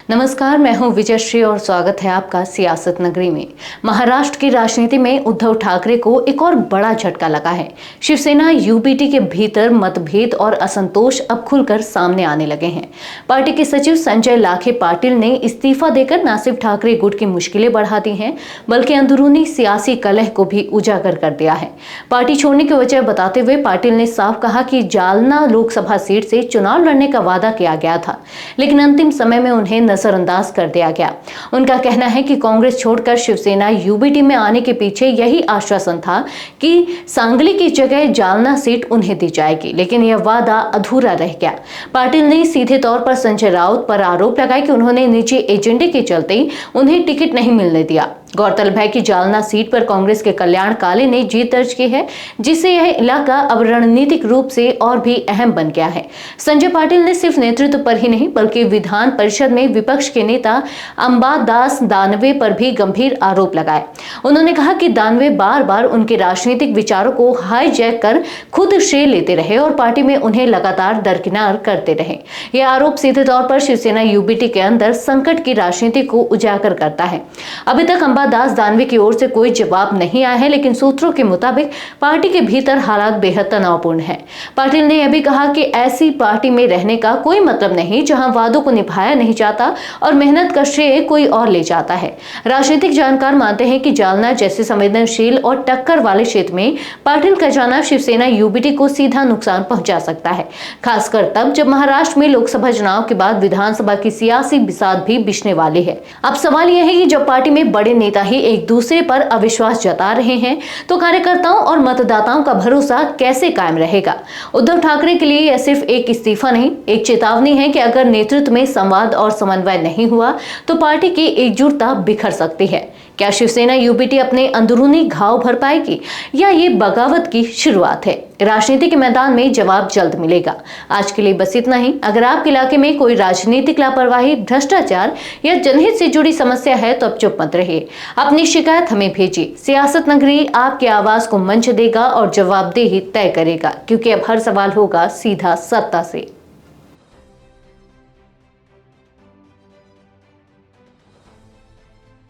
नमस्कार, मैं हूं विजयश्री और स्वागत है आपका सियासत नगरी में। महाराष्ट्र की राजनीति में उद्धव ठाकरे को एक और बड़ा झटका लगा है। शिवसेना यूबीटी के भीतर मतभेद और असंतोष अब खुलकर सामने आने लगे हैं। पार्टी के सचिव संजय लाखे पाटिल ने इस्तीफा देकर न सिर्फ ठाकरे गुट की मुश्किलें बढ़ा दी हैं, बल्कि अंदरूनी सियासी कलह को भी उजागर कर दिया है। पार्टी छोड़ने की वजह बताते हुए पाटिल ने साफ कहा कि जालना लोकसभा सीट से चुनाव लड़ने का वादा किया गया था, लेकिन अंतिम समय में उन्हें नजरअंदाज कर दिया गया। उनका कहना है कि कांग्रेस छोड़कर शिवसेना यूबीटी में आने के पीछे यही आश्वासन था कि सांगली की जगह जालना सीट उन्हें दी जाएगी, लेकिन यह वादा अधूरा रह गया। पाटिल ने सीधे तौर पर संजय राउत पर आरोप लगाया कि उन्होंने निजी एजेंडे के चलते उन्हें टिकट नहीं मिलने दिया। गौरतलब है कि जालना सीट पर कांग्रेस के कल्याण काले ने जीत दर्ज की है, जिससे यह इलाका अब रणनीतिक रूप से और भी अहम बन गया है। संजय पाटिल ने सिर्फ नेतृत्व पर ही नहीं बल्कि विधान परिषद में विपक्ष के नेता अंबादास दानवे पर भी गंभीर आरोप लगाए। उन्होंने कहा कि दानवे बार बार उनके राजनीतिक विचारों को हाईजैक कर खुद श्रेय लेते रहे और पार्टी में उन्हें लगातार दरकिनार करते रहे। यह आरोप सीधे तौर पर शिवसेना यूबीटी के अंदर संकट की राजनीति को उजागर करता है। अभी तक अंबादास दानवे की ओर से कोई जवाब नहीं आया है, लेकिन सूत्रों के मुताबिक पार्टी के भीतर हालात बेहद तनावपूर्ण है। पाटिल ने यह भी कहा कि ऐसी पार्टी में रहने का कोई मतलब नहीं जहां वादों को निभाया नहीं जाता और मेहनत का श्रेय कोई और ले जाता है। राजनीतिक जानकार मानते हैं कि जालना जैसे संवेदनशील और टक्कर वाले क्षेत्र में पाटिल का जाना शिवसेना यूबीटी को सीधा नुकसान पहुंचा सकता है, खासकर तब जब महाराष्ट्र में लोकसभा चुनाव के बाद विधानसभा की सियासी बिसात भी बिछने वाली है। अब सवाल यह है कि जब पार्टी में बड़े नेता ही एक दूसरे पर अविश्वास जता रहे हैं तो कार्यकर्ताओं और मतदाताओं का भरोसा कैसे कायम रहेगा। उद्धव ठाकरे के लिए यह सिर्फ एक इस्तीफा नहीं, एक चेतावनी है कि अगर नेतृत्व में संवाद और समन्वय नहीं हुआ तो पार्टी की एकजुटता बिखर सकती है। क्या शिवसेना यूबीटी अपने अंदरूनी घाव भर पाएगी या ये बगावत की शुरुआत है? राजनीति के मैदान में जवाब जल्द मिलेगा। आज के लिए बस इतना ही। अगर आपके इलाके में कोई राजनीतिक लापरवाही, भ्रष्टाचार या जनहित से जुड़ी समस्या है तो अब चुप मत रहिए, अपनी शिकायत हमें भेजिए। सियासत नगरी आपकी आवाज को मंच देगा और जवाबदेही तय करेगा, क्योंकि अब हर सवाल होगा सीधा सत्ता से।